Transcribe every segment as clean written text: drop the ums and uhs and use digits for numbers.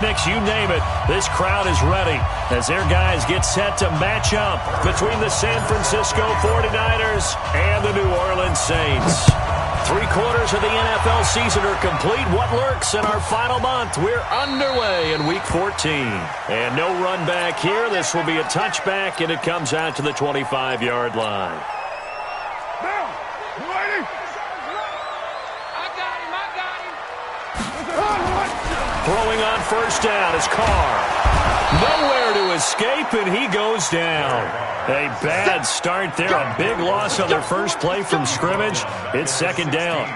Next, you name it, this crowd is ready as their guys get set to match up between the San Francisco 49ers and the New Orleans Saints. 3/4 of the NFL season are complete. What lurks in our final month? We're underway in Week 14. And no run back here. This will be a touchback, and it comes out to the 25-yard line. Throwing on first down is Carr. Nowhere to escape, and he goes down. A bad start there. A big loss on their first play from scrimmage. It's second down.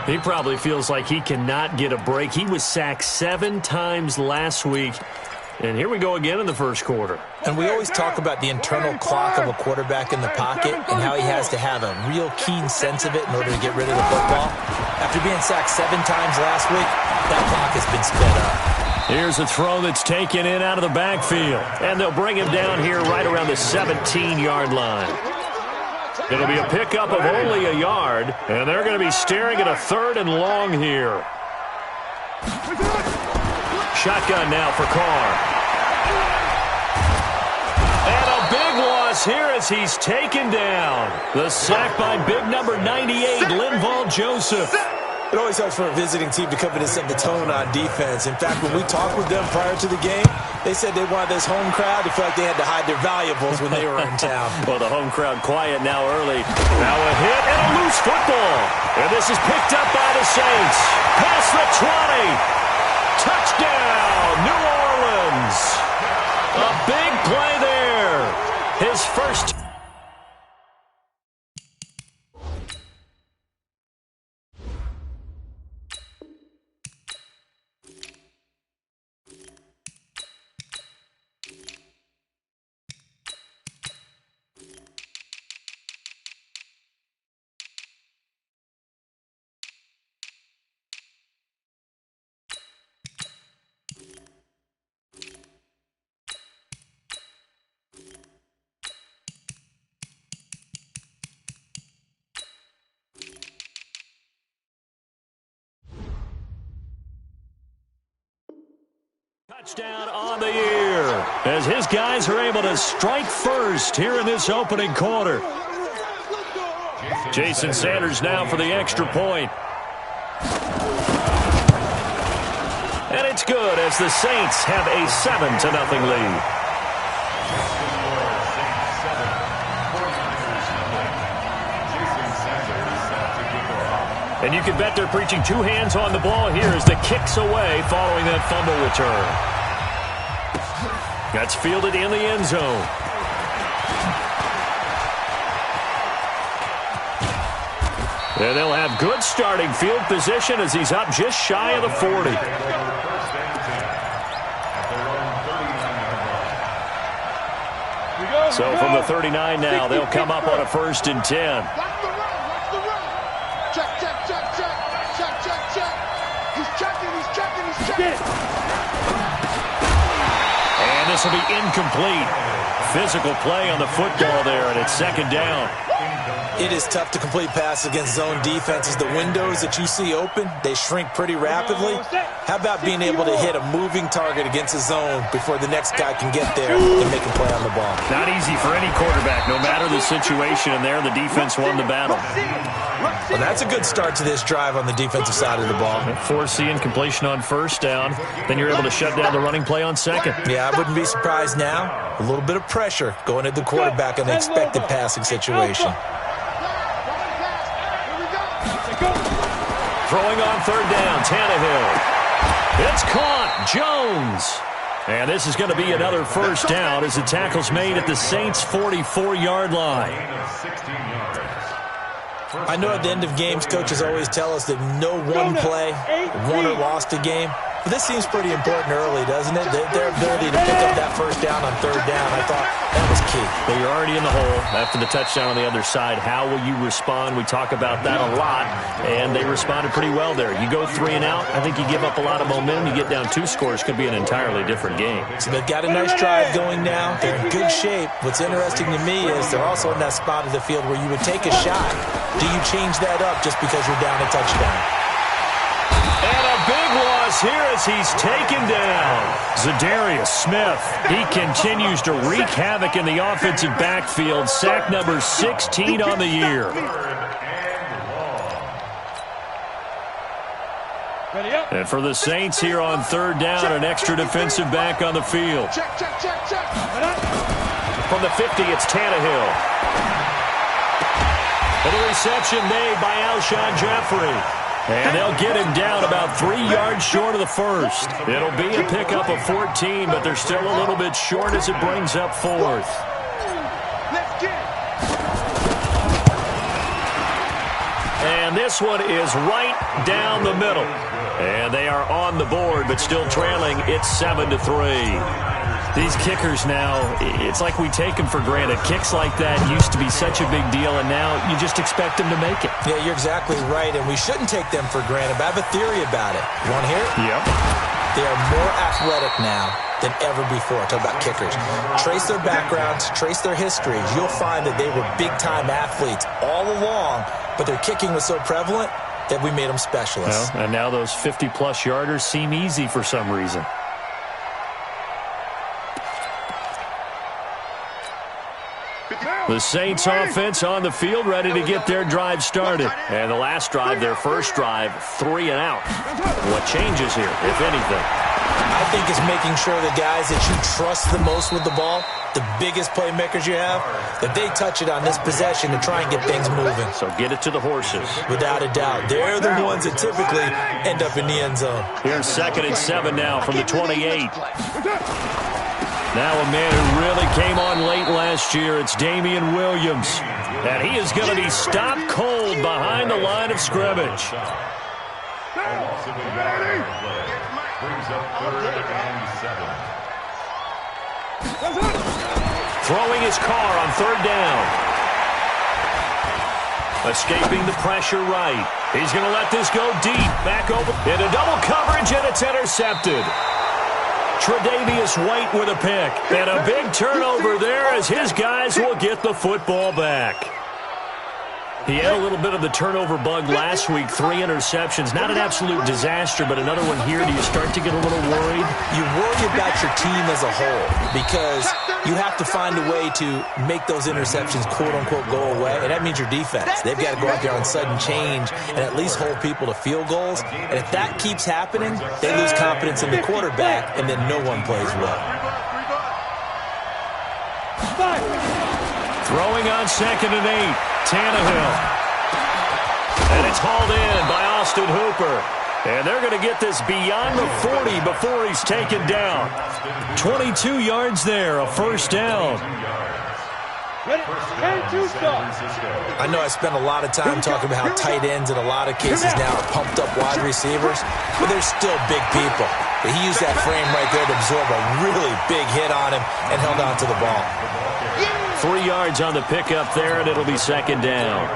He probably feels like he cannot get a break. He was sacked 7 times last week. And here we go again in the first quarter. And we always talk about the internal clock of a quarterback in the pocket and how he has to have a real keen sense of it in order to get rid of the football. After being sacked 7 times last week, that clock has been sped up. Here's a throw that's taken in out of the backfield. And they'll bring him down here right around the 17-yard line. It'll be a pickup of only a yard, and they're going to be staring at a 3rd and long here. Shotgun now for Carr. And a big loss here as he's taken down. The sack by big number 98, Linval Joseph. It always helps for a visiting team to come in and set the tone on defense. In fact, when we talked with them prior to the game, they said they wanted this home crowd to feel like they had to hide their valuables when they were in town. Well, the home crowd quiet now early. Now a hit and a loose football. And this is picked up by the Saints. Past the 20. Touchdown, New Orleans. A big play there. His first. Touchdown on the year as his guys are able to strike first here in this opening quarter. Jason Sanders now for the extra point. And it's good as the Saints have a 7-0 lead. And you can bet they're preaching 2 hands on the ball here as the kick's away following that fumble return. That's fielded in the end zone. And they'll have good starting field position as he's up just shy of the 40. So from the 39 now, they'll come up on a 1st and 10. And this will be incomplete. Physical play on the football there, and it's second down. It is tough to complete passes against zone defenses. The windows that you see open, they shrink pretty rapidly. How about being able to hit a moving target against a zone before the next guy can get there and make a play on the ball? Not easy for any quarterback, no matter the situation, and there the defense won the battle. Well, that's a good start to this drive on the defensive side of the ball. Foreseeing completion on first down, then you're able to shut down the running play on second. Yeah, I wouldn't be surprised now. A little bit of pressure going at the quarterback in an expected passing situation. Throwing on third down, Tannehill. It's caught, Jones. And this is going to be another first down as the tackle's made at the Saints' 44-yard line. I know at the end of games, coaches always tell us that no one play won or lost a game. But this seems pretty important early, doesn't it? Their ability to pick up that first down on third down, I thought that was key. Well, you're already in the hole after the touchdown on the other side. How will you respond? We talk about that a lot, and they responded pretty well there. You go 3 and out, I think you give up a lot of momentum. You get down 2 scores, could be an entirely different game. So they've got a nice drive going now. They're in good shape. What's interesting to me is they're also in that spot of the field where you would take a shot. Do you change that up just because you're down a touchdown? And a big loss is here as he's taken down. Za'Darius Smith, he continues to wreak havoc in the offensive backfield. Sack number 16 on the year. And for the Saints here on third down, an extra defensive back on the field. From the 50, it's Tannehill. And a reception made by Alshon Jeffrey. And they'll get him down about 3 yards short of the first. It'll be a pickup of 14, but they're still a little bit short as it brings up fourth. And this one is right down the middle. And they are on the board, but still trailing. It's 7-3. These kickers now, it's like we take them for granted. Kicks like that used to be such a big deal, and now you just expect them to make it. Yeah, you're exactly right, and we shouldn't take them for granted. But I have a theory about it. You want to hear it? Yep. They are more athletic now than ever before. Talk about kickers. Trace their backgrounds, trace their histories. You'll find that they were big-time athletes all along, but their kicking was so prevalent that we made them specialists. Well, and now those 50-plus yarders seem easy for some reason. The Saints offense on the field, ready to get their drive started. And the last drive, their first drive, 3 and out. What changes here, if anything? I think it's making sure the guys that you trust the most with the ball, the biggest playmakers you have, that they touch it on this possession to try and get things moving. So get it to the horses. Without a doubt. They're the ones that typically end up in the end zone. Here's 2nd and 7 now from the 28. Now a man who really came on late last year, it's Damian Williams. And he is going to be stopped cold behind the line of scrimmage. Throwing his car on 3rd down. Escaping the pressure right. He's going to let this go deep. Back over into double coverage, and it's intercepted. Tre'Davious White with a pick. And a big turnover there as his guys will get the football back. He had a little bit of the turnover bug last week. 3 interceptions. Not an absolute disaster, but another one here. Do you start to get a little worried? You worry about your team as a whole because you have to find a way to make those interceptions, quote-unquote, go away. And that means your defense. They've got to go out there on sudden change and at least hold people to field goals. And if that keeps happening, they lose confidence in the quarterback, and then no one plays well. Throwing on 2nd and 8. Tannehill. And it's hauled in by Austin Hooper. And they're going to get this beyond the 40 before he's taken down. 22 yards there, a first down. I know I spent a lot of time talking about how tight ends in a lot of cases now are pumped up wide receivers, but they're still big people. But he used that frame right there to absorb a really big hit on him and held on to the ball. 3 yards on the pickup there, and it'll be 2nd down.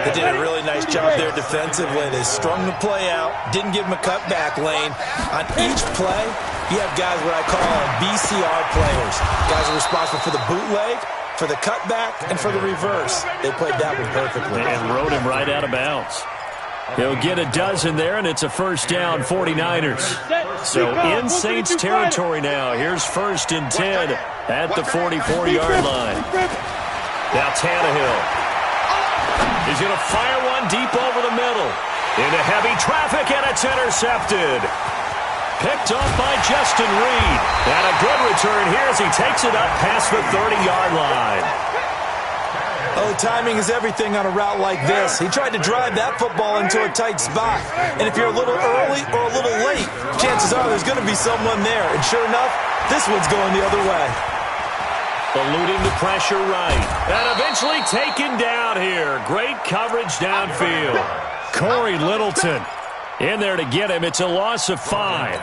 They did a really nice job there defensively. They strung the play out, didn't give him a cutback lane. On each play, you have guys what I call BCR players. Guys are responsible for the bootleg, for the cutback, and for the reverse. They played that one perfectly. And rode him right out of bounds. He'll get a dozen there, and it's a first down, 49ers. So in Saints territory now. Here's 1st and 10 at the 44-yard line. Now Tannehill. He's going to fire one deep over the middle. Into heavy traffic, and it's intercepted. Picked off by Justin Reed. And a good return here as he takes it up past the 30-yard line. Oh, timing is everything on a route like this. He tried to drive that football into a tight spot. And if you're a little early or a little late, chances are there's going to be someone there. And sure enough, this one's going the other way. Eluding the pressure right. And eventually taken down here. Great coverage downfield. Corey Littleton in there to get him. It's a loss of 5.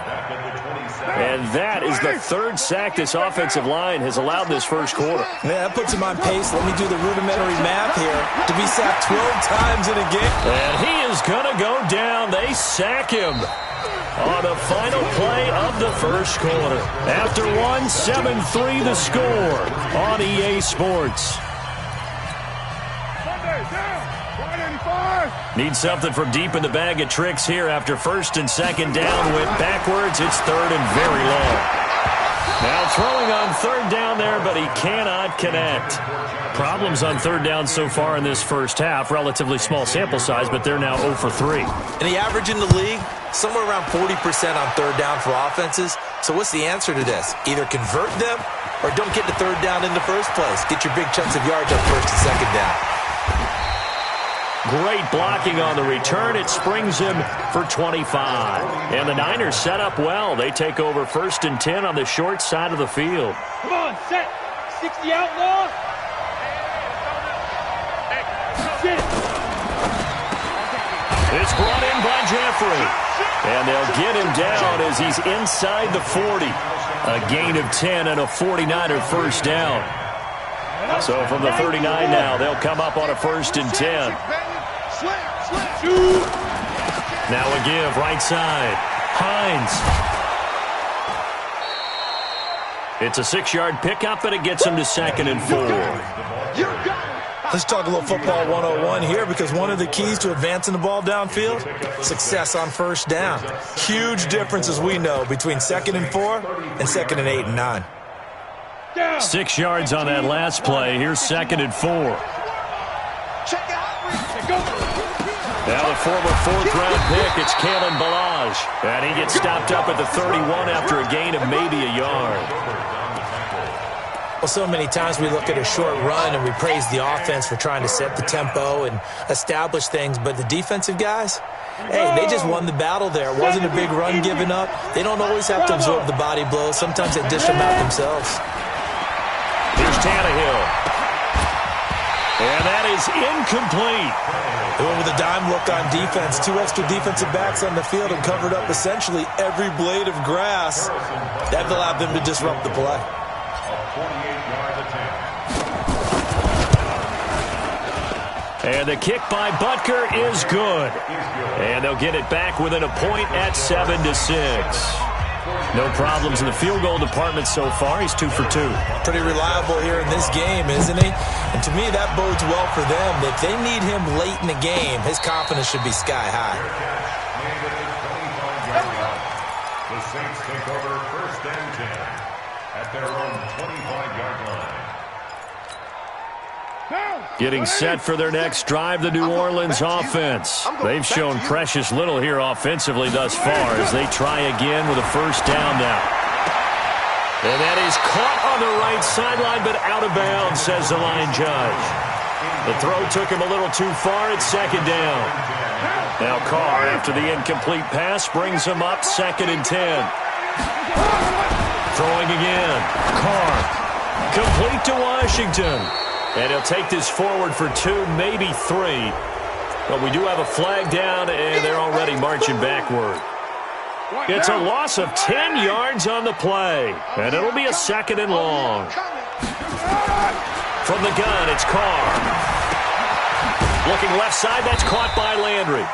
And that is the 3rd sack this offensive line has allowed this first quarter. Yeah, that puts him on pace. Let me do the rudimentary math here. To be sacked 12 times in a game. And he is going to go down. They sack him on the final play of the first quarter. After 7-3 the score on EA Sports. Need something from deep in the bag of tricks here after first and second down. Went backwards. It's third and very long. Now throwing on third down there, but he cannot connect. Problems on third down so far in this first half. Relatively small sample size, but they're now 0 for 3. And the average in the league, somewhere around 40% on third down for offenses. So what's the answer to this? Either convert them or don't get to third down in the first place. Get your big chunks of yards on first and second down. Great blocking on the return. It springs him for 25. And the Niners set up well. They take over first and 10 on the short side of the field. Come on, set. 60 outlaw. It's brought in by Jeffrey. And they'll get him down as he's inside the 40. A gain of 10 and a 49er first down. So from the 39 now, they'll come up on a first and 10. Now a give right side. Hines. It's a 6-yard pickup, and it gets him to second and 4. Let's talk a little football 101 here, because one of the keys to advancing the ball downfield, success on first down. Huge difference, as we know, between second and 4 and second and 8 and 9. 6 yards on that last play. Here's second and 4. Now the former 4th-round pick, it's Kalen Ballage. And he gets stopped up at the 31 after a gain of maybe a yard. Well, so many times we look at a short run and we praise the offense for trying to set the tempo and establish things, but the defensive guys, hey, they just won the battle there. It wasn't a big run given up. They don't always have to absorb the body blows. Sometimes they dish them out themselves. Here's Tannehill. And that is incomplete. They went with a dime look on defense. 2 extra defensive backs on the field and covered up essentially every blade of grass. That allowed them to disrupt the play. And the kick by Butker is good. And they'll get it back within a point at 7-6. No problems in the field goal department so far. He's 2 for 2. Pretty reliable here in this game, isn't he? And to me, that bodes well for them. If they need him late in the game, his confidence should be sky high. The Saints take over first and 10 at their own 25-yard line. Getting set for their next drive, the New Orleans offense. They've shown precious little here offensively thus far as they try again with a first down now. And that is caught on the right sideline, but out of bounds, says the line judge. The throw took him a little too far at second down. Now Carr, after the incomplete pass, brings him up second and 10. Throwing again. Carr. Complete to Washington. And he'll take this forward for 2, maybe 3. But we do have a flag down, and they're already marching backward. It's a loss of 10 yards on the play, and it'll be a second and long. From the gun, it's Carr. Looking left side, that's caught by Landry.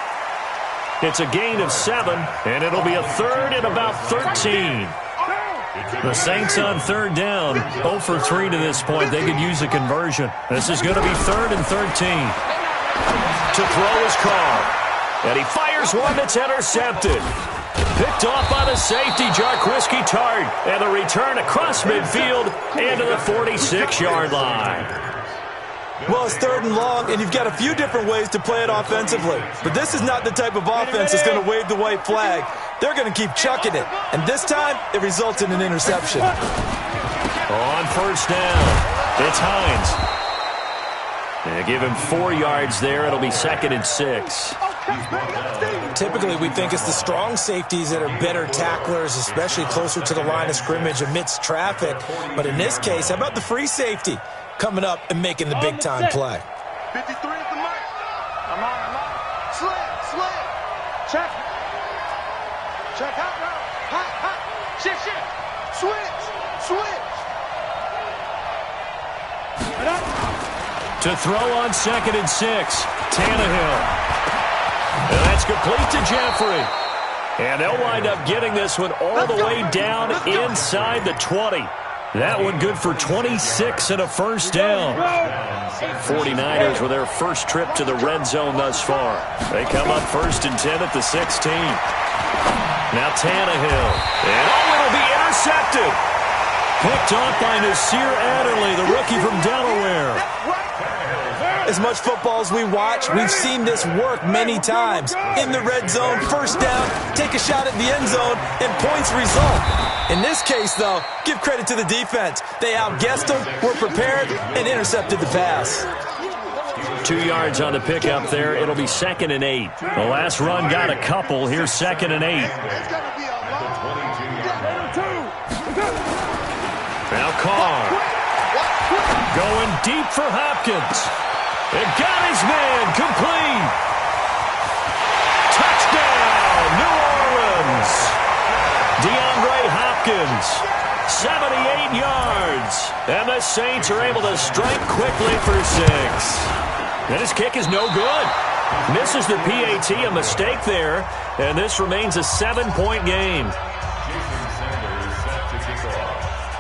It's a gain of 7, and it'll be a third and about 13. The Saints on third down, 0 for 3 to this point. They could use a conversion. This is going to be 3rd and 13. To throw is Carr. And he fires one that's intercepted. Picked off by the safety, Jarquiski Tart. And the return across midfield and to the 46-yard line. Well, it's 3rd and long, and you've got a few different ways to play it offensively. But this is not the type of offense that's going to wave the white flag. They're going to keep chucking it. And this time, it results in an interception. On first down, it's Hines. They give him 4 yards there. It'll be 2nd and 6. Typically, we think it's the strong safeties that are better tacklers, especially closer to the line of scrimmage amidst traffic. But in this case, how about the free safety coming up and making the big-time play? 53 at the mark. I'm on. Slit. Check. Check out now. Hot. Shift. Switch. To throw on 2nd and 6, Tannehill. And that's complete to Jeffrey. And they'll wind up getting this one all the way down inside the 20. That one good for 26 and a first down. 49ers with their first trip to the red zone thus far. They come up 1st and 10 at the 16. Now Tannehill. And it'll be intercepted. Picked off by Nasir Adderley, the rookie from Delaware. As much football as we watch, we've seen this work many times. In the red zone, first down, take a shot at the end zone, and points result. In this case, though, give credit to the defense. They outguessed them, were prepared, and intercepted the pass. 2 yards on the pickup there. It'll be 2nd and 8. The last run got a couple. Here's 2nd and 8. Now Carr. Going deep for Hopkins. It got his man complete. Touchdown, New Orleans. DeAndre Hopkins, 78 yards. And the Saints are able to strike quickly for 6. And his kick is no good. Misses the PAT, a mistake there. And this remains a 7-point game.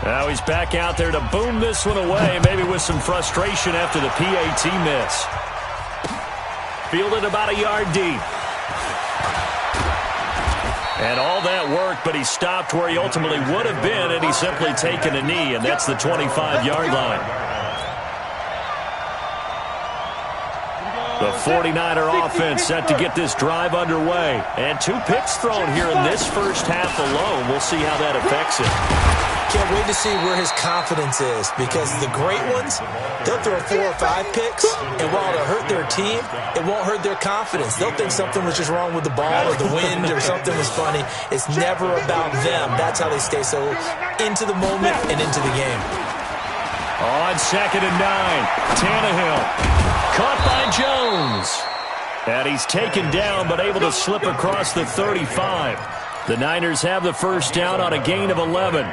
Now he's back out there to boom this one away, maybe with some frustration after the PAT miss. Fielded about a yard deep. And all that work, but he stopped where he ultimately would have been, and he's simply taken a knee, and that's the 25-yard line. The 49er offense set to get this drive underway. And 2 picks thrown here in this first half alone. We'll see how that affects it. Can't wait to see where his confidence is, because the great ones, they'll throw 4 or 5 picks, and while it'll hurt their team, it won't hurt their confidence. They'll think something was just wrong with the ball or the wind or something was funny. It's never about them. That's how they stay so into the moment and into the game. On 2nd and 9, Tannehill caught by Jones. And he's taken down but able to slip across the 35. The Niners have the first down on a gain of 11.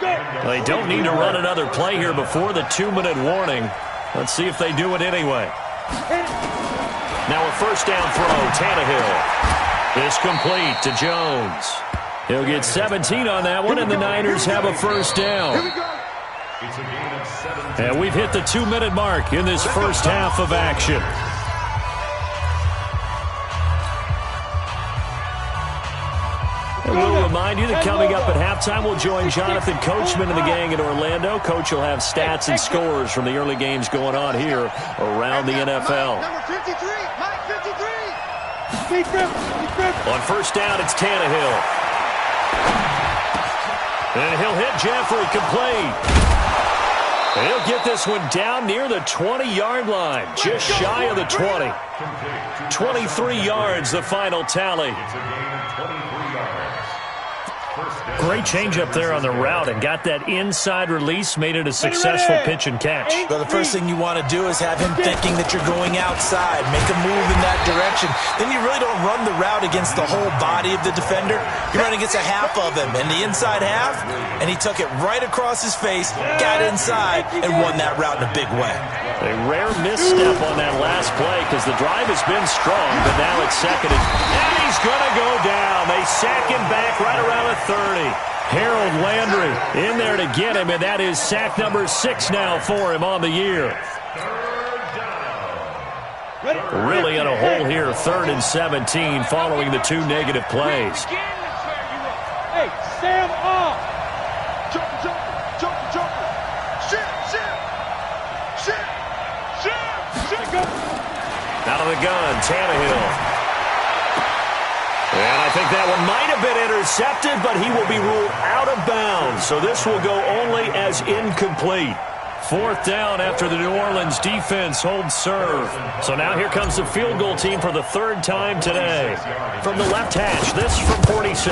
They don't need to run another play here before the 2-minute warning. Let's see if they do it anyway. Now a first down throw, Tannehill. It's complete to Jones. He'll get 17 on that one, and the Niners have a first down. And we've hit the 2-minute mark in this first half of action. And we'll remind you that coming up at halftime, we'll join Jonathan Coachman and the gang in Orlando. Coach will have stats and scores from the early games going on here around the NFL. Number 53, Mike 53. On first down, it's Tannehill. And he'll hit Jeffrey complete. And he'll get this one down near the 20-yard line, just shy of the 20. 23 yards, the final tally. Great change up there on the route and got that inside release, made it a successful pitch and catch. Well, the first thing you want to do is have him thinking that you're going outside, make a move in that direction. Then you really don't run the route against the whole body of the defender. You run against a half of him, and the inside half, and he took it right across his face, got inside, and won that route in a big way. A rare misstep on that last play because the drive has been strong, but now it's 2nd and he's going to go down. They sack him back right around the 30. Harold Landry in there to get him, and that is sack number 6 now for him on the year. Really in a hole here, 3rd and 17 following the 2 negative plays. Hey, Sam off. Jumper. Shit. Out of the gun, Tannehill. And I think that one might have been intercepted, but he will be ruled out of bounds. So this will go only as incomplete. 4th down after the New Orleans defense holds serve. So now here comes the field goal team for the 3rd time today. From the left hash, this from 46.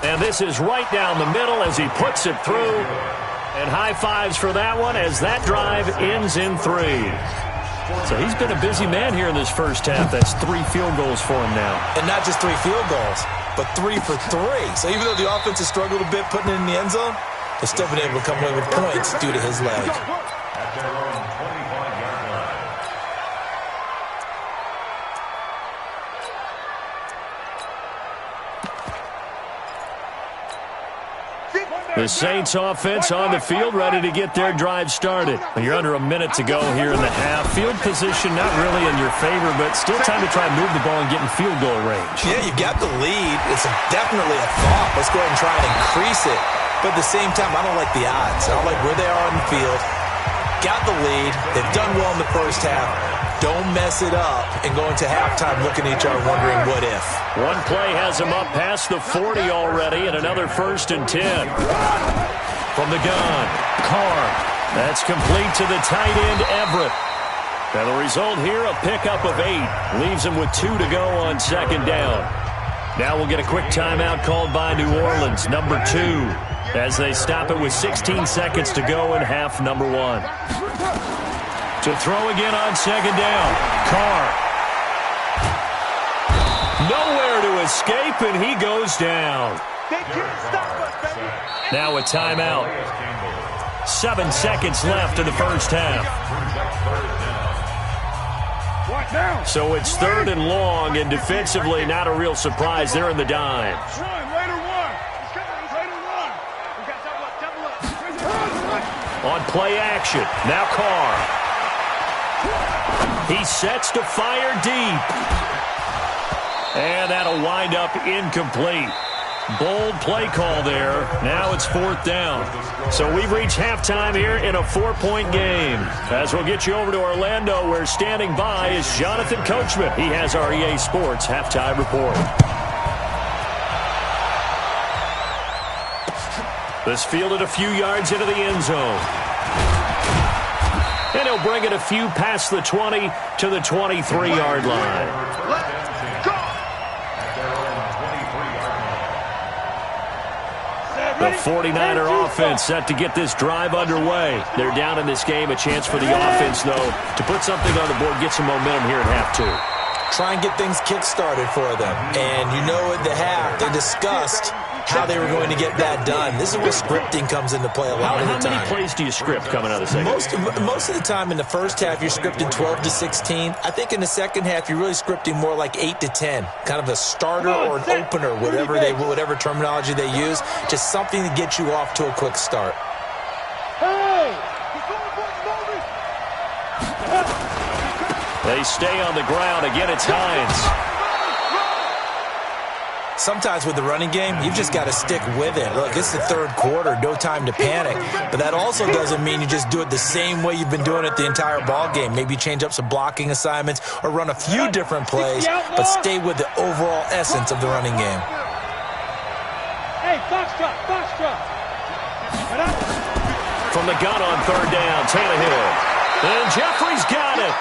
And this is right down the middle as he puts it through. And high fives for that one as that drive ends in 3. So he's been a busy man here in this first half. That's 3 field goals for him now. And not just 3 field goals, but 3 for 3. So even though the offense has struggled a bit putting it in the end zone, they've still been able to come away with points due to his leg. At their own 25-yard line. The Saints offense on the field, ready to get their drive started. You're under a minute to go here in the half. Field position not really in your favor, but still time to try and move the ball and get in field goal range. Yeah, you've got the lead. It's definitely a thought. Let's go ahead and try and increase it. But at the same time, I don't like the odds. I don't like where they are on the field. Got the lead. They've done well in the first half. Don't mess it up and go into halftime looking at each other wondering what if. One play has him up past the 40 already, and another 1st and 10. From the gun, Carr. That's complete to the tight end, Everett. And the result here, a pickup of 8. Leaves him with 2 to go on 2nd down. Now we'll get a quick timeout called by New Orleans, number 2, as they stop it with 16 seconds to go in half number 1. To throw again on 2nd down. Carr. Nowhere to escape, and he goes down. They can't stop us, baby. Now a timeout. 7 seconds left in the first half. What now? So it's 3rd and long, and defensively not a real surprise. They're in the dime. Run, way to run. He's way to run. We got double up. On play action. Now Carr. He sets to fire deep. And that'll wind up incomplete. Bold play call there. Now it's 4th down. So we've reached halftime here in a 4-point game. As we'll get you over to Orlando, where standing by is Jonathan Coachman. He has our EA Sports halftime report. This fielded a few yards into the end zone. And he'll bring it a few past the 20 to the 23-yard line. Let's go. The 49er offense set to get this drive underway. They're down in this game. A chance for the offense, though, to put something on the board, get some momentum here at half 2. Try and get things kick-started for them. And you know at the half, they discussed how they were going to get that done. This is where scripting comes into play a lot of the time. How many plays do you script coming out of the second? Most of the time in the first half, you're scripting 12 to 16. I think in the second half, you're really scripting more like 8 to 10. Kind of a starter or an opener, whatever terminology they use. Just something to get you off to a quick start. Hey! They stay on the ground. Again, it's Hines. Sometimes with the running game, you've just got to stick with it. Look, it's the 3rd quarter, no time to panic. But that also doesn't mean you just do it the same way you've been doing it the entire ball game. Maybe change up some blocking assignments or run a few different plays, but stay with the overall essence of the running game. Hey, foxtrot. From the gun on 3rd down, Tannehill. And Jeffrey's got it.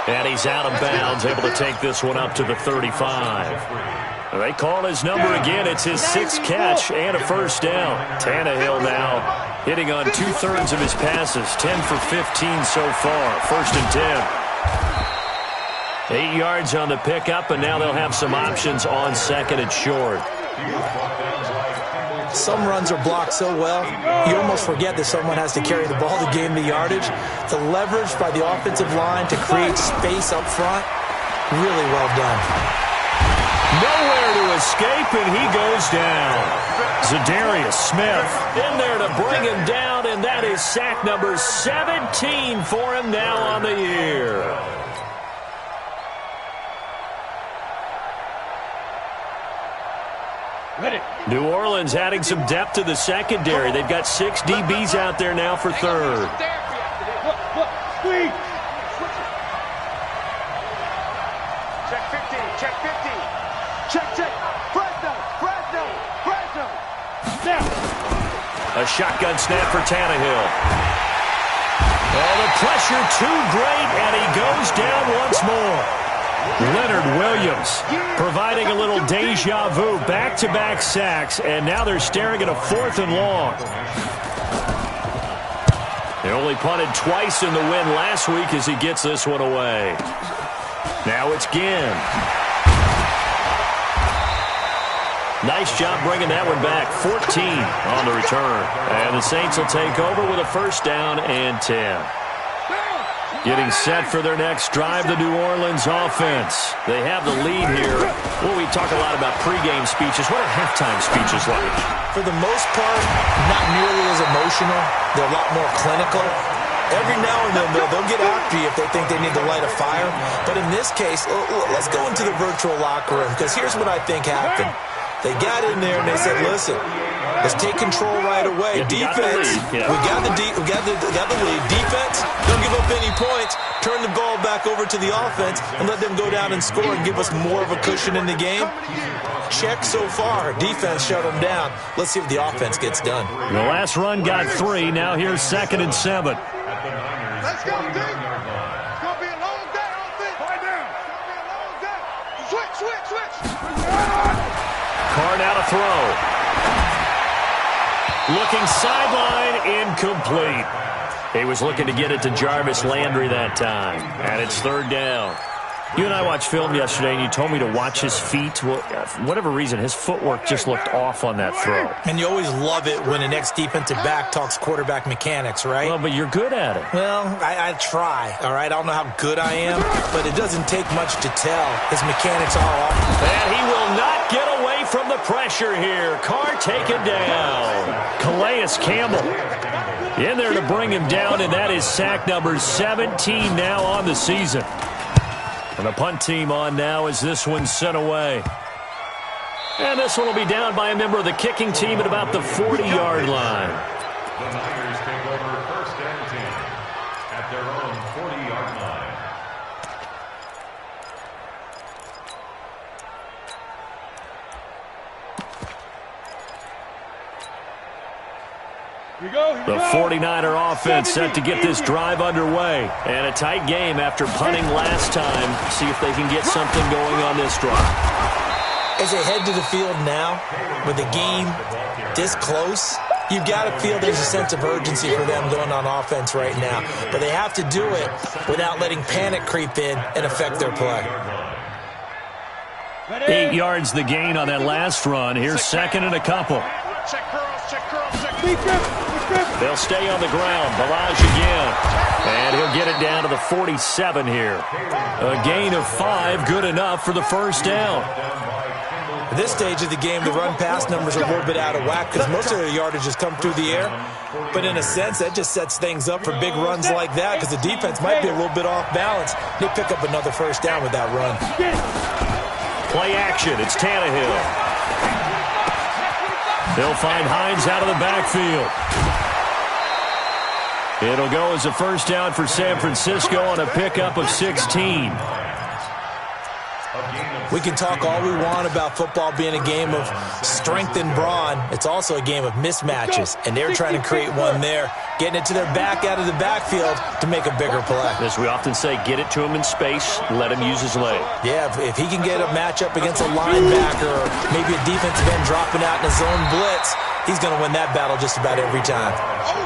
And he's out of bounds, able to take this one up to the 35. They call his number again. It's his 6th catch and a 1st down. Tannehill now hitting on 2/3 of his passes. 10 for 15 so far. 1st and 10. 8 yards on the pickup, and now they'll have some options on 2nd and short. Some runs are blocked so well, you almost forget that someone has to carry the ball to gain the yardage. The leverage by the offensive line to create space up front, really well done. Nowhere to escape, and he goes down. Zadarius Smith in there to bring him down, and that is sack number 17 for him now on the year. New Orleans adding some depth to the secondary. They've got 6 DBs out there now for 3rd. Squeeze. Check 15. Check. Fresno. Snap. A shotgun snap for Tannehill. Oh, the pressure too great, and he goes down once more. Leonard Williams providing a little deja vu, back-to-back sacks, and now they're staring at a 4th and long. They only punted twice in the win last week as he gets this one away. Now it's Ginn. Nice job bringing that one back. 14 on the return. And the Saints will take over with a 1st down and 10. Getting set for their next drive, the New Orleans offense. They have the lead here. Well, we talk a lot about pregame speeches. What are halftime speeches like? For the most part, not nearly as emotional. They're a lot more clinical. Every now and then, they'll get after you if they think they need to light a fire. But in this case, let's go into the virtual locker room, because here's what I think happened. They got in there and they said, listen, let's take control right away. Defense, we got the lead. Defense, don't give up any points. Turn the ball back over to the offense and let them go down and score and give us more of a cushion in the game. Check so far. Defense shut them down. Let's see if the offense gets done. The last run got 3. Now here's 2nd and 7. Let's go, D. It's going to be a long day on this. Quiet down. It's going to be a long day. Switch. Carr now to throw. Looking sideline, incomplete. He was looking to get it to Jarvis Landry that time. And it's 3rd down. You and I watched film yesterday, and you told me to watch his feet. Well, for whatever reason, his footwork just looked off on that throw. And you always love it when an ex-defensive back talks quarterback mechanics, right? Well, but you're good at it. Well, I try, all right? I don't know how good I am, but it doesn't take much to tell. His mechanics are off. And he will not get away from the pressure here. Carr taken down. Calais Campbell in there to bring him down, and that is sack number 17 now on the season. And the punt team on now as this one's sent away. And this one will be down by a member of the kicking team at about the 40-yard line. The Niners take over 1st and 10 at their own 40-yard line. The 49er offense set to get this drive underway. And a tight game after punting last time. See if they can get something going on this drive. As they head to the field now, with the game this close, you've got to feel there's a sense of urgency for them going on offense right now. But they have to do it without letting panic creep in and affect their play. 8 yards the gain on that last run. Here's 2nd and a couple. Check curls. They'll stay on the ground. Ballage again. And he'll get it down to the 47 here. A gain of 5, good enough for the 1st down. At this stage of the game, the run-pass numbers are a little bit out of whack because most of their yardage has come through the air. But in a sense, that just sets things up for big runs like that because the defense might be a little bit off balance. They pick up another 1st down with that run. Play action. It's Tannehill. They'll find Hines out of the backfield. It'll go as a 1st down for San Francisco on a pickup of 16. We can talk all we want about football being a game of strength and brawn. It's also a game of mismatches, and they're trying to create one there, getting it to their back out of the backfield to make a bigger play. As we often say, get it to him in space, let him use his leg. Yeah, if he can get a matchup against a linebacker or maybe a defensive end dropping out in a zone blitz, he's going to win that battle just about every time.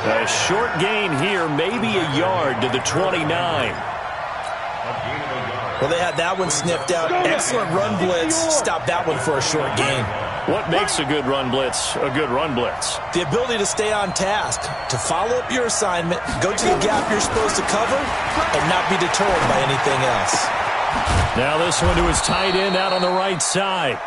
A short gain here, maybe a yard to the 29. Well, they had that one sniffed out. Excellent run blitz. Stop that one for a short gain. What makes a good run blitz a good run blitz? The ability to stay on task, to follow up your assignment, go to the gap you're supposed to cover, and not be deterred by anything else. Now this one to his tight end out on the right side.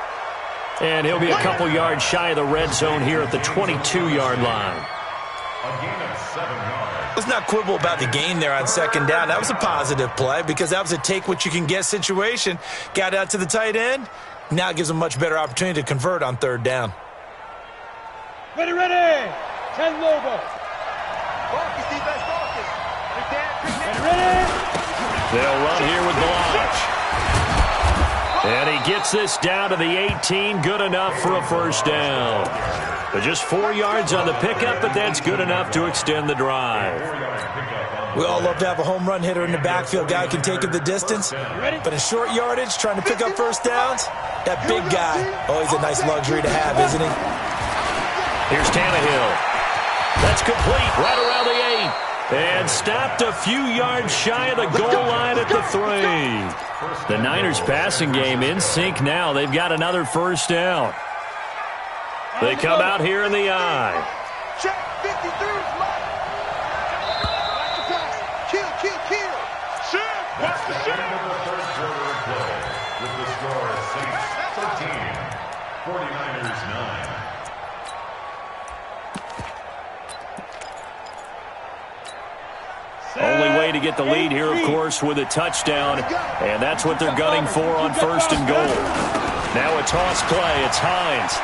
And he'll be a couple yards shy of the red zone here at the 22-yard line. A gain of 7 yards. Let's not quibble about the gain there on 2nd down. That was a positive play because that was a take-what-you-can-get situation. Got out to the tight end. Now it gives them a much better opportunity to convert on 3rd down. Ready. 10 Lobo. Focus, defense, focus. Ready. They'll run here with Blanche. And he gets this down to the 18. Good enough for a 1st down. But just 4 yards on the pickup, but that's good enough to extend the drive. We all love to have a home run hitter in the backfield. Guy can take it the distance. But in short yardage, trying to pick up 1st downs, that big guy, always a nice luxury to have, isn't he? Here's Tannehill. That's complete right around the 8. And stopped a few yards shy of the goal line at the 3. The Niners passing game in sync now. They've got another 1st down. They come out here in the eye. Check 53 is mine. Kill. 49ers 9. Only way to get the lead here, of course, with a touchdown, and that's what they're gunning for on 1st and goal. Now a toss play. It's Hines.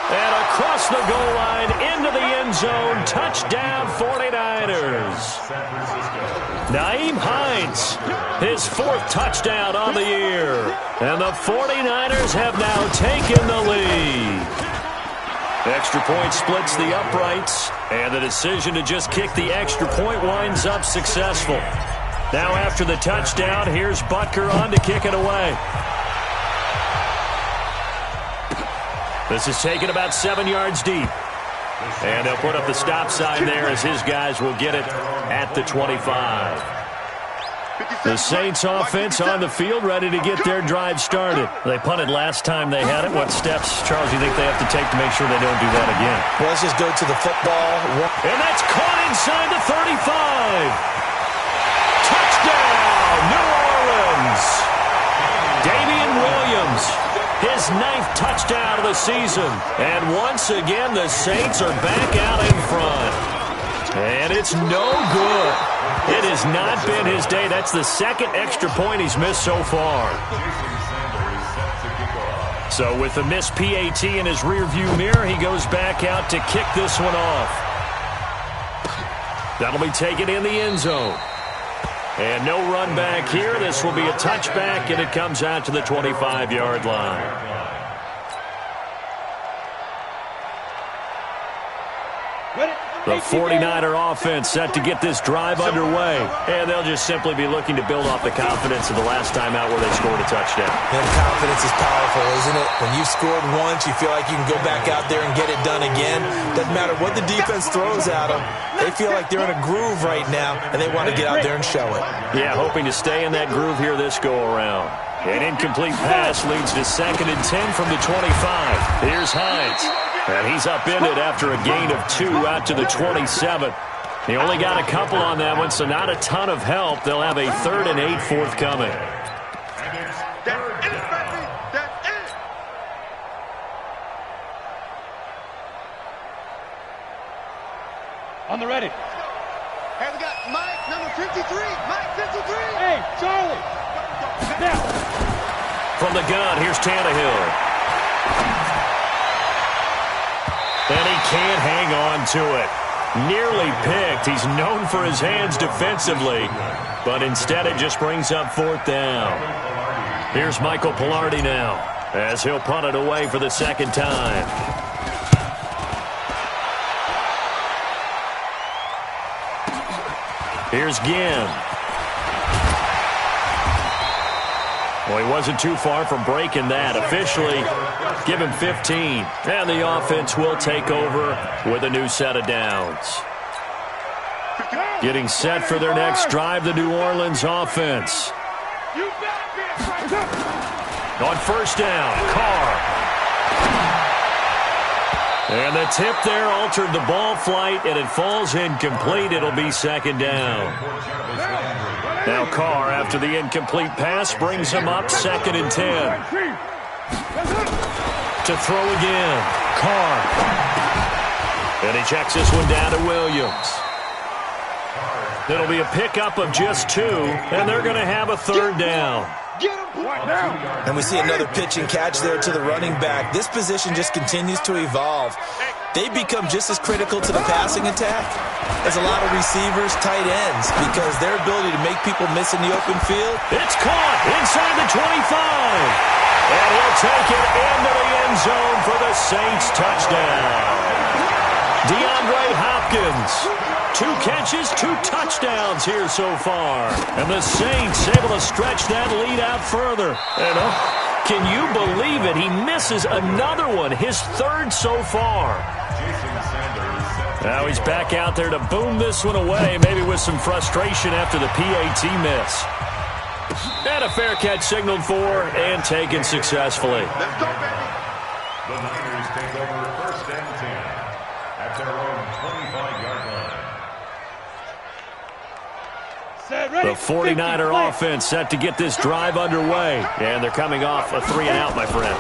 And across the goal line, into the end zone. Touchdown, 49ers. Nyheim Hines, his 4th touchdown on the year. And the 49ers have now taken the lead. Extra point splits the uprights, and the decision to just kick the extra point winds up successful. Now after the touchdown, here's Butker on to kick it away. This is taken about 7 yards deep. And they'll put up the stop sign there as his guys will get it at the 25. The Saints offense on the field, ready to get their drive started. They punted last time they had it. What steps, Charles, do you think they have to take to make sure they don't do that again? Well, let's just go to the football. And that's caught inside the 35. Touchdown, New Orleans. Damian Williams, his 9th touchdown of the season. And once again, the Saints are back out in front. And it's no good. It has not been his day. That's the 2nd extra point he's missed so far. So with the missed PAT in his rearview mirror, he goes back out to kick this one off. That'll be taken in the end zone. And no run back here. This will be a touchback, and it comes out to the 25-yard line. The 49er offense set to get this drive underway. And they'll just simply be looking to build off the confidence of the last time out where they scored a touchdown. And confidence is powerful, isn't it? When you've scored once, you feel like you can go back out there and get it done again. Doesn't matter what the defense throws at them. They feel like they're in a groove right now, and they want to get out there and show it. Yeah, hoping to stay in that groove here this go-around. An incomplete pass leads to 2nd and 10 from the 25. Here's Hines. And he's upended after a gain of 2 out to the 27. He only got a couple on that one, so not a ton of help. They'll have a 3rd and 8 forthcoming. On the ready. Hey, we got Mike, number 53. Mike, 53. Hey, Charlie. Now. From the gun, here's Tannehill. And he can't hang on to it. Nearly picked. He's known for his hands defensively. But instead it just brings up 4th down. Here's Michael Pilardi now, as he'll punt it away for the 2nd time. Here's Ginn. Well, he wasn't too far from breaking that. Officially, give him 15. And the offense will take over with a new set of downs. Getting set for their next drive, the New Orleans offense. On 1st down, Carr. And the tip there altered the ball flight, and it falls incomplete. It'll be 2nd down. Now Carr, after the incomplete pass, brings him up 2nd and 10. To throw again, Carr. And he checks this one down to Williams. It'll be a pickup of just 2, and they're going to have a 3rd down. And we see another pitch and catch there to the running back. This position just continues to evolve. They become just as critical to the passing attack as a lot of receivers, tight ends, because their ability to make people miss in the open field. It's caught inside the 25. And he'll take it into the end zone for the Saints touchdown. DeAndre Hopkins, 2 catches, 2 touchdowns here so far. And the Saints able to stretch that lead out further. And can you believe it? He misses another one, his 3rd so far. Now he's back out there to boom this one away, maybe with some frustration after the PAT miss. And a fair catch signaled for and taken successfully. Let's go, baby. The Niners take over 1st and 10 at their own 25-yard line. The 49er offense set to get this drive underway. And they're coming off a 3-and-out, my friend.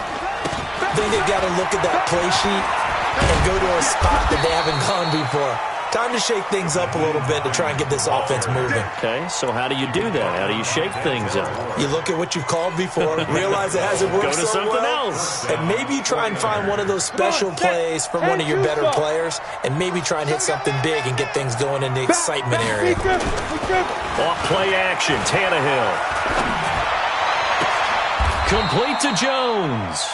think they've got to look at that play sheet and go to a spot that they haven't gone before. Time to shake things up a little bit to try and get this offense moving. Okay, so how do you do that? How do you shake things up? You look at what you've called before, realize it hasn't worked Go to so something well, else. and maybe you try and find one of those special plays from one of your better players, and maybe try and hit something big and get things going in the excitement area. Off play action, Tannehill. Complete to Jones.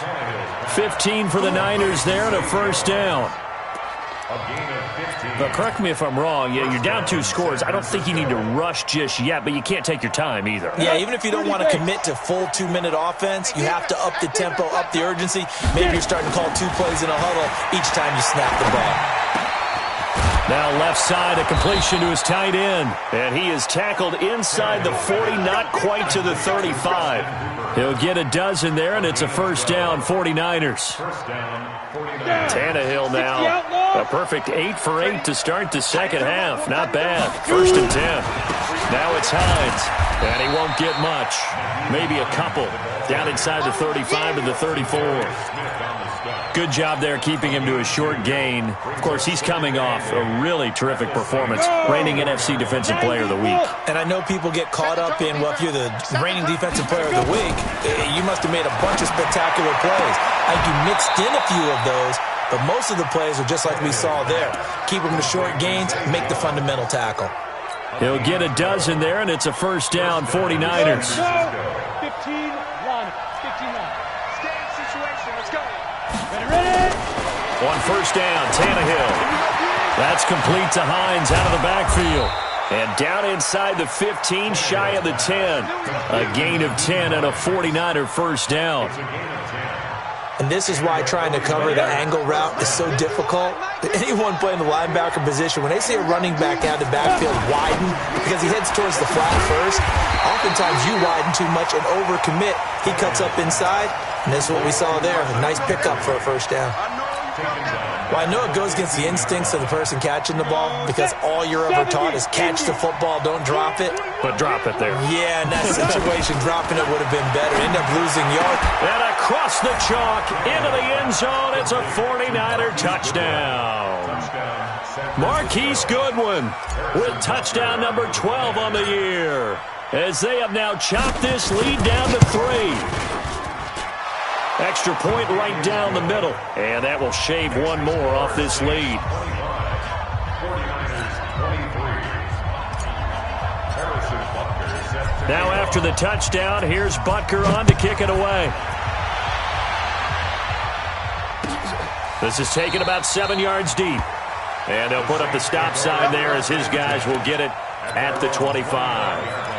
15 for the Niners there and a first down. But correct me if I'm wrong. Yeah, you're down 2 scores. I don't think you need to rush just yet, but you can't take your time either. Yeah, even if you don't want to commit to full 2-minute offense, you have to up the tempo, up the urgency. Maybe you're starting to call 2 plays in a huddle each time you snap the ball. Now left side, a completion to his tight end. And he is tackled inside the 40, not quite to the 35. He'll get a dozen there, and it's a first down, 49ers. Tannehill now, a perfect 8 for 8 to start the second half. Not bad. First and 10. Now it's Hines, and he won't get much. Maybe a couple. Down inside the 35 to the 34. Good job there keeping him to a short gain. Of course, he's coming off a really terrific performance, reigning NFC Defensive Player of the Week. And I know people get caught up in, well, if you're the reigning Defensive Player of the Week, you must have made a bunch of spectacular plays. I think you mixed in a few of those, but most of the plays are just like we saw there. Keep them to short gains, make the fundamental tackle. He'll get a dozen there, and it's a first down, 49ers. 15-1. Let's go. Ready. On first down, Tannehill. That's complete to Hines out of the backfield. And down inside the 15, shy of the 10. A gain of 10 and a 49er first down. And this is why trying to cover the angle route is so difficult. Anyone playing the linebacker position, when they see a running back out of the backfield widen because he heads towards the flat first, oftentimes you widen too much and overcommit. He cuts up inside, and this is what we saw there. A nice pickup for a first down. Well, I know it goes against the instincts of the person catching the ball because all you're ever taught is catch the football, don't drop it. But drop it there. Yeah, in that situation, dropping it would have been better. End up losing yard. And across the chalk, into the end zone, it's a 49er touchdown. Marquise Goodwin with touchdown number 12 on the year, as they have now chopped this lead down to 3. Extra point right down the middle, and that will shave one more off this lead. Now after the touchdown, here's Butker on to kick it away. This is taken about 7 yards deep. And they'll put up the stop sign there as his guys will get it at the 25.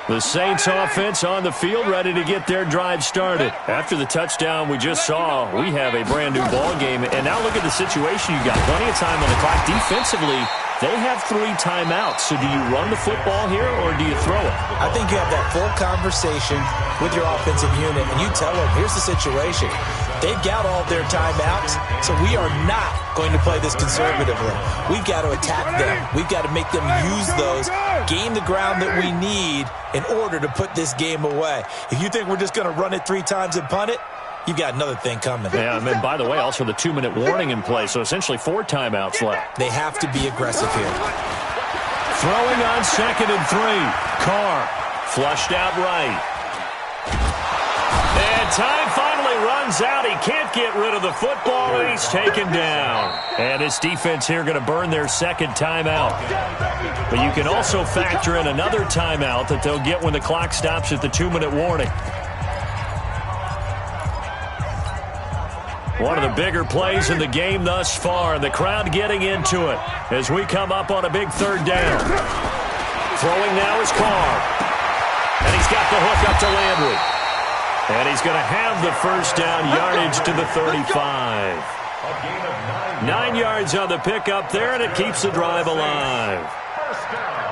The Saints offense on the field, ready to get their drive started. After the touchdown we just saw, we have a brand new ball game. And now look at the situation. You got plenty of time on the clock. Defensively, they have 3 timeouts. So do you run the football here or do you throw it? I think you have that full conversation with your offensive unit, and you tell them, here's the situation. They've got all their timeouts, so we are not going to play this conservatively. We've got to attack them. We've got to make them use those, gain the ground that we need in order to put this game away. If you think we're just going to run it 3 times and punt it, you've got another thing coming. Yeah, and then, by the way, also the 2-minute warning in play, so essentially 4 timeouts left. They have to be aggressive here. Throwing on 2nd and 3. Carr flushed out right. And time finally runs out. He can't get rid of the football, and he's taken down. And this defense here going to burn their 2nd timeout. But you can also factor in another timeout that they'll get when the clock stops at the 2-minute warning. One of the bigger plays in the game thus far, and the crowd getting into it as we come up on a big 3rd down. Throwing now is Carr. And he's got the hook up to Landry. And he's going to have the first down, yardage to the 35. 9 yards on the pickup there, and it keeps the drive alive. First down.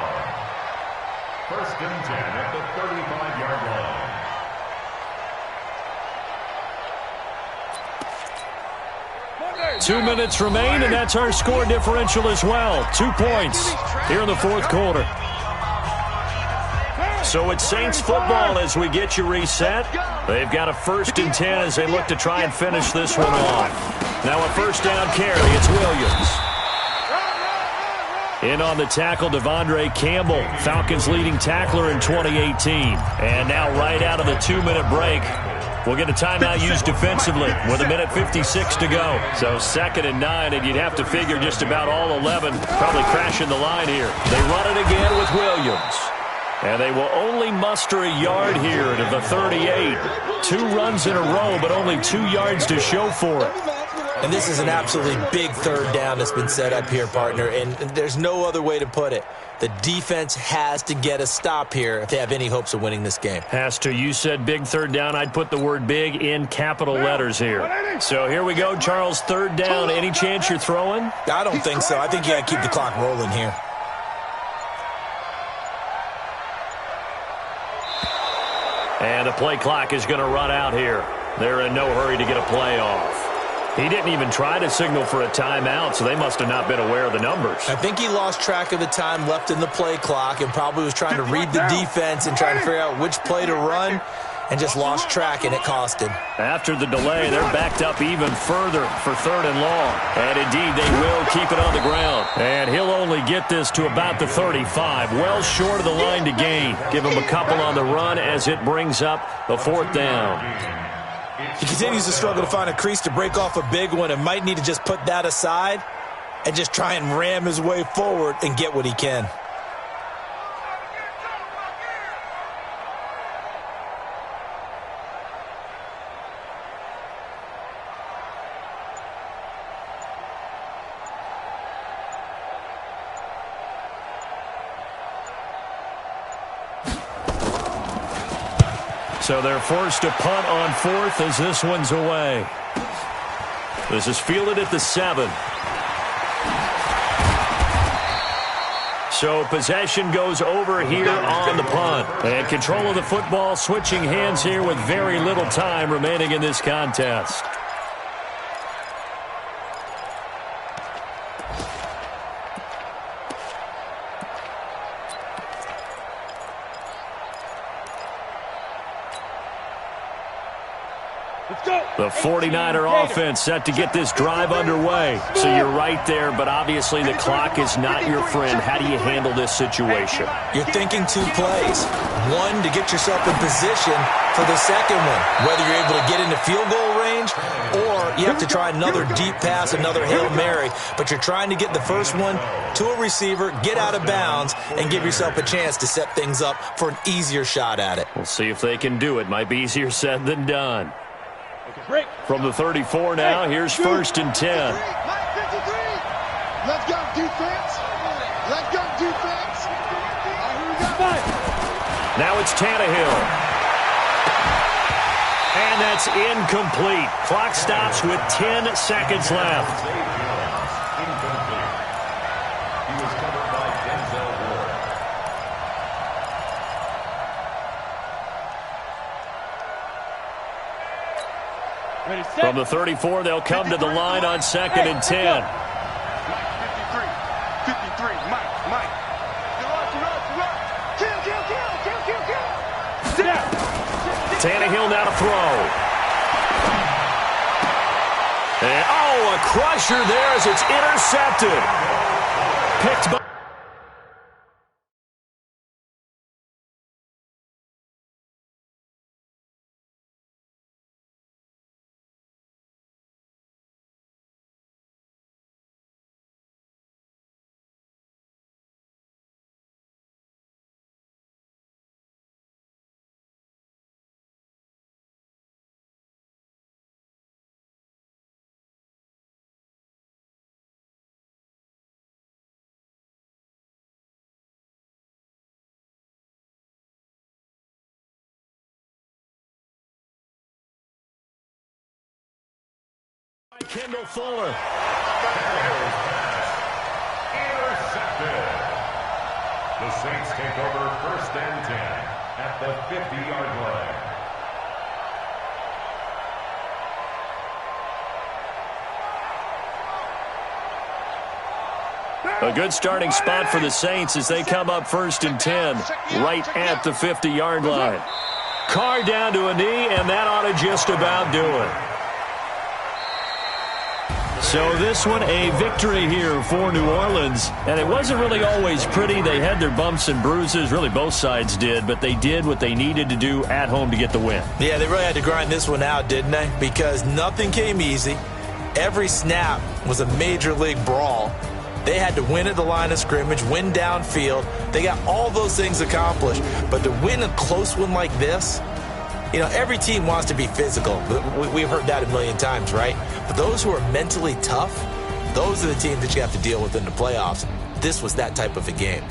1st and 10 at the 35-yard line. 2 minutes remain, and that's our score differential as well. 2 points here in the 4th quarter. So it's Saints football as we get you reset. They've got a 1st and 10 as they look to try and finish this one off. Now a first down carry. It's Williams. In on the tackle, Devondre Campbell, Falcons' leading tackler in 2018. And now right out of the 2-minute break, we'll get a timeout used defensively with 1:56 to go. So 2nd and 9, and you'd have to figure just about all 11 probably crashing the line here. They run it again with Williams. And they will only muster a yard here to the 38. 2 runs in a row, but only 2 yards to show for it. And this is an absolutely big 3rd down that's been set up here, partner, and there's no other way to put it. The defense has to get a stop here if they have any hopes of winning this game. Has to. You said big 3rd down. I'd put the word big in capital letters here. So here we go, Charles, 3rd down. Any chance you're throwing? I don't think so. I think you got to keep the clock rolling here. And the play clock is going to run out here. They're in no hurry to get a play off. He didn't even try to signal for a timeout, so they must have not been aware of the numbers. I think he lost track of the time left in the play clock and probably was trying to read the defense and trying to figure out which play to run and just lost track, and it cost him. After the delay, they're backed up even further for 3rd and long. And indeed, they will keep it on the ground. And he'll only get this to about the 35, well short of the line to gain. Give him a couple on the run as it brings up the 4th down. He continues to struggle to find a crease to break off a big one and might need to just put that aside and just try and ram his way forward and get what he can. So they're forced to punt on 4th as this one's away. This is fielded at the 7. So possession goes over here on the punt. And control of the football switching hands here with very little time remaining in this contest. The 49er offense set to get this drive underway. So you're right there, but obviously the clock is not your friend. How do you handle this situation? You're thinking 2 plays. One, to get yourself in position for the second one, whether you're able to get into field goal range or you have to try another deep pass, another Hail Mary, but you're trying to get the first one to a receiver, get out of bounds, and give yourself a chance to set things up for an easier shot at it. We'll see if they can do it. Might be easier said than done. From the 34 now, here's 1st and 10. Let's go, defense. Let's go, defense. Here we go. Now it's Tannehill. And that's incomplete. Clock stops with 10 seconds left. Incomplete. He was covered by Denzel Ward. From the 34, they'll come to the line on 2nd and 10. 53, Mike. Kill. Sit down. Tannehill now to throw. And, a crusher there as it's intercepted. Picked by... Kendall Fuller. Intercepted. The Saints take over 1st and 10 at the 50-yard line. A good starting spot for the Saints as they come up 1st and 10, right at the 50-yard line. Carr down to a knee, and that ought to just about do it. So this one, a victory here for New Orleans. And it wasn't really always pretty. They had their bumps and bruises. Really, both sides did. But they did what they needed to do at home to get the win. Yeah, they really had to grind this one out, didn't they? Because nothing came easy. Every snap was a major league brawl. They had to win at the line of scrimmage, win downfield. They got all those things accomplished. But to win a close one like this, you know, every team wants to be physical. We've heard that a million times, right? But those who are mentally tough, those are the teams that you have to deal with in the playoffs. This was that type of a game.